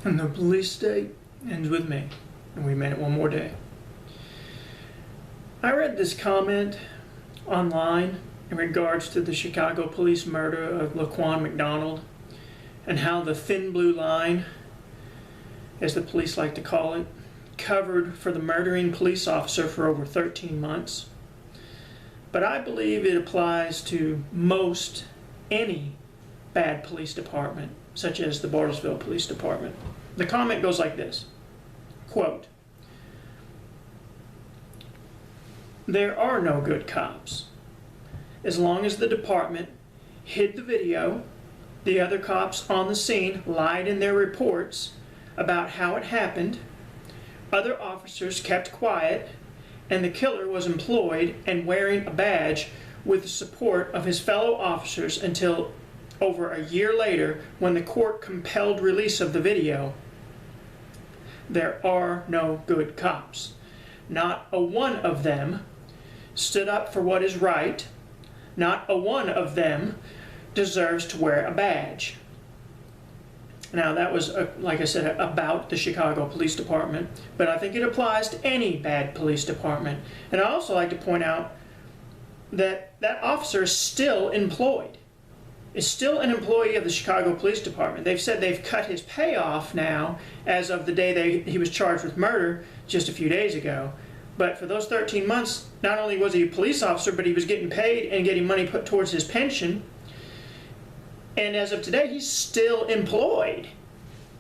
And the police state ends with me, and we made it one more day. I read this comment online in regards to the Chicago police murder of Laquan McDonald and how the thin blue line, as the police like to call it, covered for the murdering police officer for over 13 months. But I believe it applies to most any bad police department, such as the Bartlesville Police Department. The comment goes like this, quote, "There are no good cops. As long as the department hid the video, the other cops on the scene lied in their reports about how it happened, other officers kept quiet, and the killer was employed and wearing a badge with the support of his fellow officers until over a year later when the court compelled release of the video, there are no good cops. Not a one of them stood up for what is right. Not a one of them deserves to wear a badge." Now that was, like I said, about the Chicago Police Department, but I think it applies to any bad police department. And I also like to point out that that officer is still employed, is still an employee of the Chicago Police Department. They've said they've cut his payoff now as of the day he was charged with murder just a few days ago. But for those 13 months, not only was he a police officer, but he was getting paid and getting money put towards his pension. And as of today, he's still employed.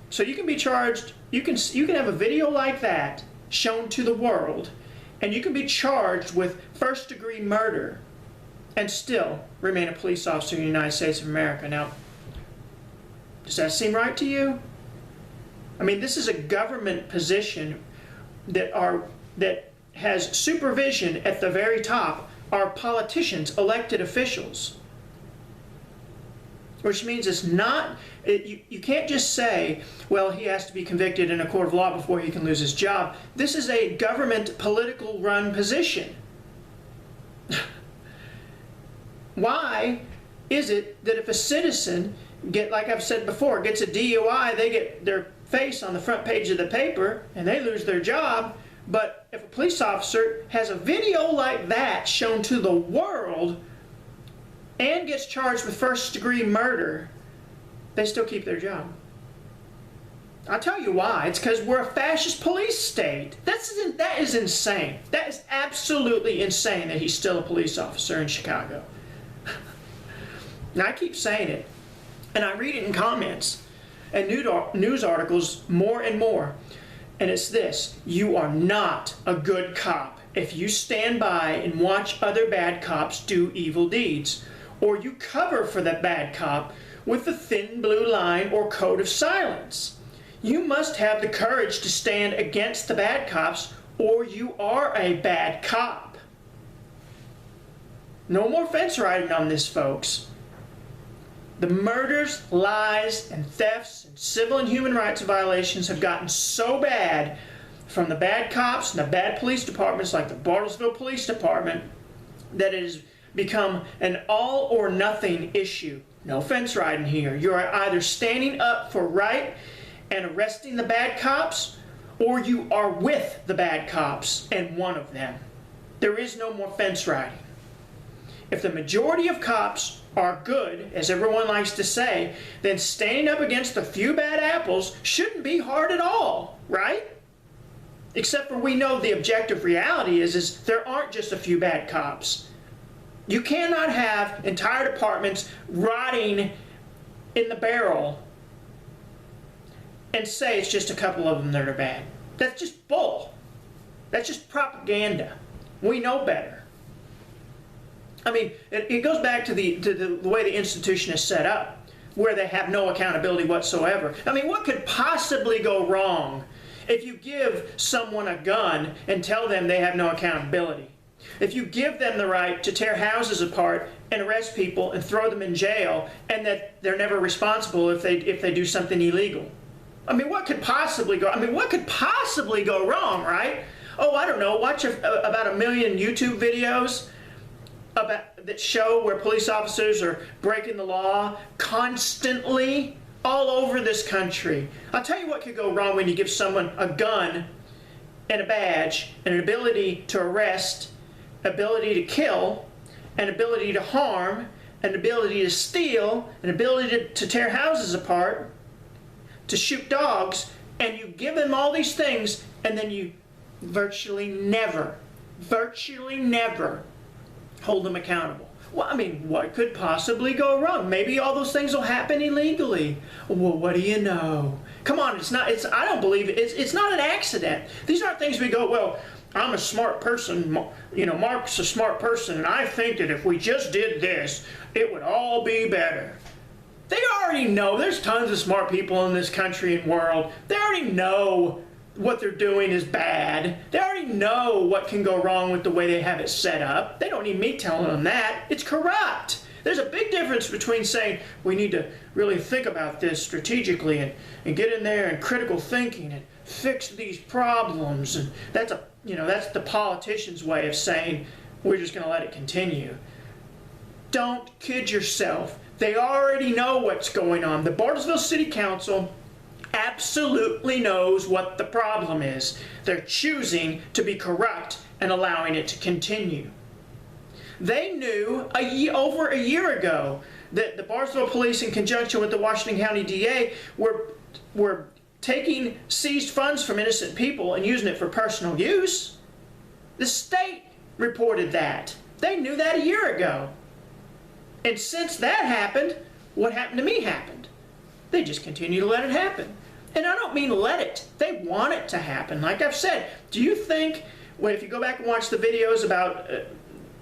So you can be charged, you can have a video like that shown to the world, and you can be charged with first-degree murder and still remain a police officer in the United States of America. Now, does that seem right to you? I mean, this is a government position that has supervision at the very top, are politicians, elected officials. Which means it's not, you can't just say, well, he has to be convicted in a court of law before he can lose his job. This is a government political run position. Why is it that if a citizen, like I've said before, gets a DUI, they get their face on the front page of the paper and they lose their job, but if a police officer has a video like that shown to the world and gets charged with first-degree murder, they still keep their job? I'll tell you why. It's because we're a fascist police state. That is insane. That is absolutely insane that he's still a police officer in Chicago. Now, I keep saying it, and I read it in comments and news articles more and more, and it's this: you are not a good cop if you stand by and watch other bad cops do evil deeds, or you cover for that bad cop with the thin blue line or code of silence. You must have the courage to stand against the bad cops, or you are a bad cop. No more fence riding on this, folks. The murders, lies, and thefts and civil and human rights violations have gotten so bad from the bad cops and the bad police departments like the Bartlesville Police Department that it has become an all or nothing issue. No fence riding here. You are either standing up for right and arresting the bad cops, or you are with the bad cops and one of them. There is no more fence riding. If the majority of cops are good, as everyone likes to say, then standing up against a few bad apples shouldn't be hard at all, right? Except for we know the objective reality is there aren't just a few bad cops. You cannot have entire departments rotting in the barrel and say it's just a couple of them that are bad. That's just bull. That's just propaganda. We know better. I mean, it goes back to the way the institution is set up, where they have no accountability whatsoever. I mean, what could possibly go wrong if you give someone a gun and tell them they have no accountability? If you give them the right to tear houses apart and arrest people and throw them in jail, and that they're never responsible if they do something illegal? I mean, what could possibly go? I mean, what could possibly go wrong, right? Oh, I don't know. Watch about 1 million YouTube videos that show where police officers are breaking the law constantly all over this country. I'll tell you what could go wrong when you give someone a gun and a badge and an ability to arrest, ability to kill, an ability to harm, an ability to steal, an ability to tear houses apart, to shoot dogs, and you give them all these things, and then you virtually never hold them accountable. Well, I mean, what could possibly go wrong? Maybe all those things will happen illegally. Well, what do you know? Come on, I don't believe it. It's not an accident. These aren't things we go, well, I'm a smart person, you know, Mark's a smart person, and I think that if we just did this, it would all be better. They already know. There's tons of smart people in this country and world. They already know what they're doing is bad. They already know what can go wrong with the way they have it set up. They don't need me telling them that. It's corrupt. There's a big difference between saying we need to really think about this strategically and get in there and critical thinking and fix these problems. And that's the politician's way of saying we're just going to let it continue. Don't kid yourself. They already know what's going on. The Bartlesville City Council absolutely knows what the problem is. They're choosing to be corrupt and allowing it to continue. They knew over a year ago that the Bartlesville Police, in conjunction with the Washington County DA, were taking seized funds from innocent people and using it for personal use. The state reported that. They knew that a year ago. And since that happened, what happened to me happened. They just continue to let it happen. And I don't mean let it. They want it to happen. Like I've said, do you think, if you go back and watch the videos about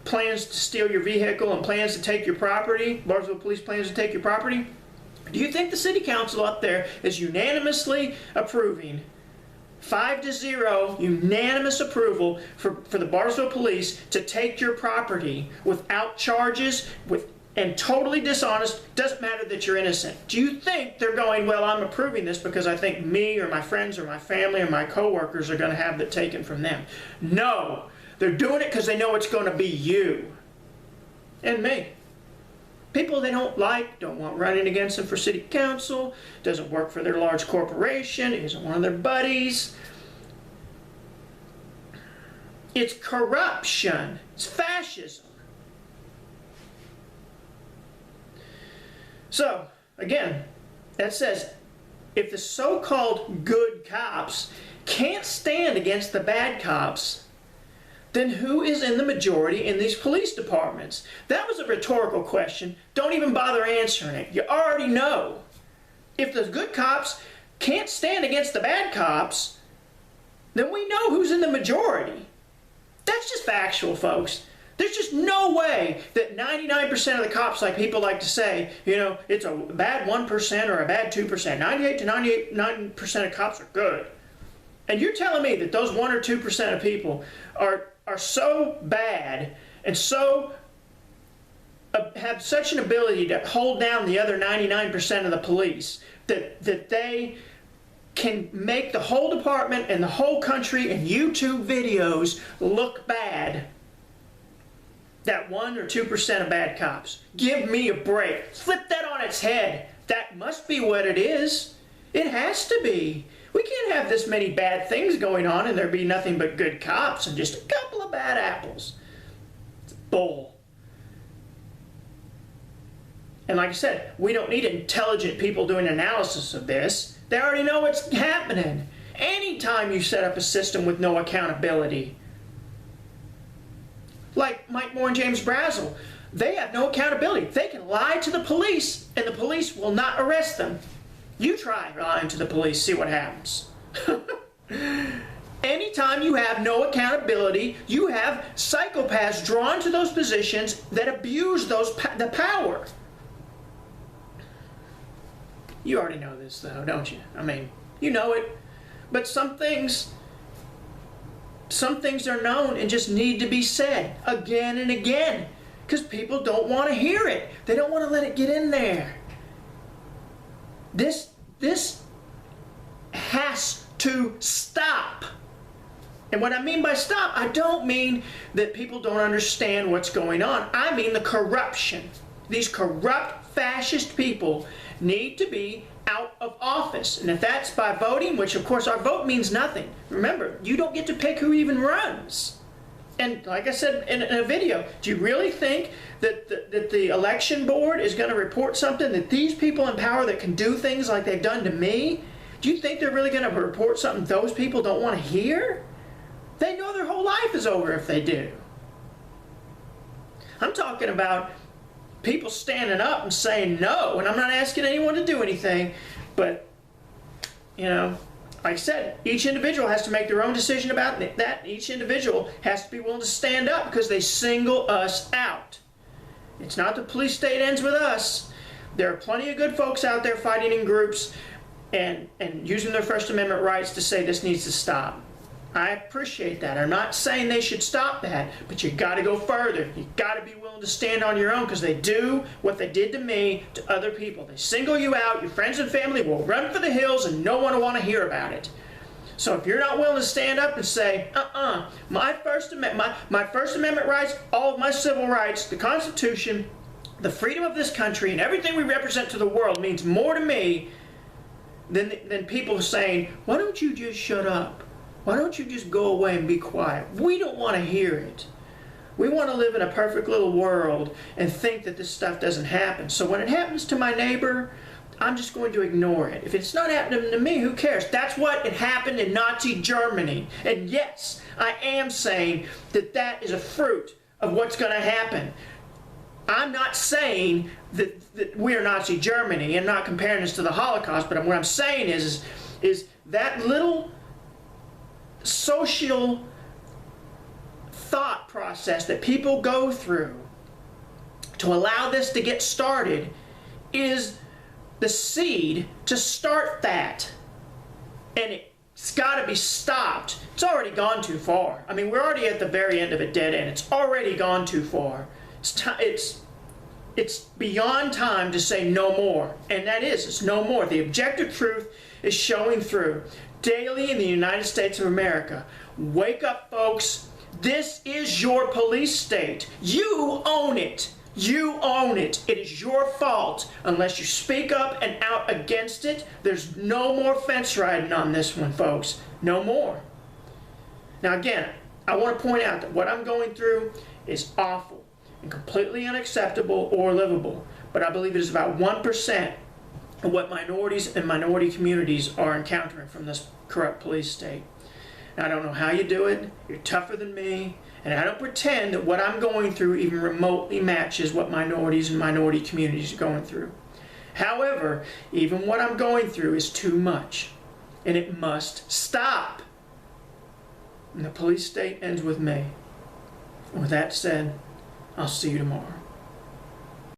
plans to steal your vehicle and plans to take your property, Bartlesville Police plans to take your property, do you think the city council up there is unanimously approving 5-0 unanimous approval for the Bartlesville Police to take your property without charges, and totally dishonest? Doesn't matter that you're innocent. Do you think they're going, well, I'm approving this because I think me or my friends or my family or my coworkers are going to have it taken from them? No. They're doing it because they know it's going to be you and me. People they don't like, don't want running against them for city council, doesn't work for their large corporation, isn't one of their buddies. It's corruption. It's fascism. So, again, that says, if the so-called good cops can't stand against the bad cops, then who is in the majority in these police departments? That was a rhetorical question. Don't even bother answering it. You already know. If the good cops can't stand against the bad cops, then we know who's in the majority. That's just factual, folks. There's just no way that 99% of the cops, like people like to say, you know, it's a bad 1% or a bad 2%. 98 to 99% of cops are good. And you're telling me that those 1 or 2% of people are so bad and so have such an ability to hold down the other 99% of the police that they can make the whole department and the whole country and YouTube videos look bad? That 1 or 2% of bad cops. Give me a break. Flip that on its head. That must be what it is. It has to be. We can't have this many bad things going on and there be nothing but good cops and just a couple of bad apples. It's bull. And like I said, we don't need intelligent people doing analysis of this. They already know what's happening. Anytime you set up a system with no accountability, like Mike Moore and James Brazel, they have no accountability. They can lie to the police and the police will not arrest them. You try lying to the police, see what happens. Anytime you have no accountability, you have psychopaths drawn to those positions that abuse the power. You already know this though, don't you? I mean, you know it. But some things are known and just need to be said again and again because people don't want to hear it. They don't want to let it get in there. This has to stop. And what I mean by stop, I don't mean that people don't understand what's going on. I mean the corruption. These corrupt fascist people need to be out of office. And if that's by voting, which of course our vote means nothing. Remember, you don't get to pick who even runs. And like I said in a video, do you really think that the election board is going to report something that these people in power that can do things like they've done to me, do you think they're really going to report something those people don't want to hear? They know their whole life is over if they do. I'm talking about people standing up and saying no, and I'm not asking anyone to do anything, but, you know, like I said, each individual has to make their own decision about that. Each individual has to be willing to stand up because they single us out. It's not the police state ends with us. There are plenty of good folks out there fighting in groups and using their First Amendment rights to say this needs to stop. I appreciate that. I'm not saying they should stop that, but you got to go further. You got to be willing to stand on your own because they do what they did to me to other people. They single you out. Your friends and family will run for the hills and no one will want to hear about it. So if you're not willing to stand up and say, my First Amendment rights, all of my civil rights, the Constitution, the freedom of this country, and everything we represent to the world means more to me than people saying, why don't you just shut up? Why don't you just go away and be quiet? We don't want to hear it. We want to live in a perfect little world and think that this stuff doesn't happen. So when it happens to my neighbor, I'm just going to ignore it. If it's not happening to me, who cares? That's what it happened in Nazi Germany. And yes, I am saying that that is a fruit of what's going to happen. I'm not saying that we're Nazi Germany. I'm not comparing this to the Holocaust, but what I'm saying is that little social thought process that people go through to allow this to get started is the seed to start that. And it's got to be stopped. It's already gone too far. I mean, we're already at the very end of a dead end. It's already gone too far. It's beyond time to say no more. And that is, it's no more. The objective truth is showing through daily in the United States of America. Wake up, folks. This is your police state. You own it. You own it. It is your fault. Unless you speak up and out against it, there's no more fence riding on this one, folks. No more. Now again, I want to point out that what I'm going through is awful and completely unacceptable or livable. But I believe it is about 1% of what minorities and minority communities are encountering from this corrupt police state. Now, I don't know how you do it. You're tougher than me. And I don't pretend that what I'm going through even remotely matches what minorities and minority communities are going through. However, even what I'm going through is too much. And it must stop. And the police state ends with me. And with that said, I'll see you tomorrow.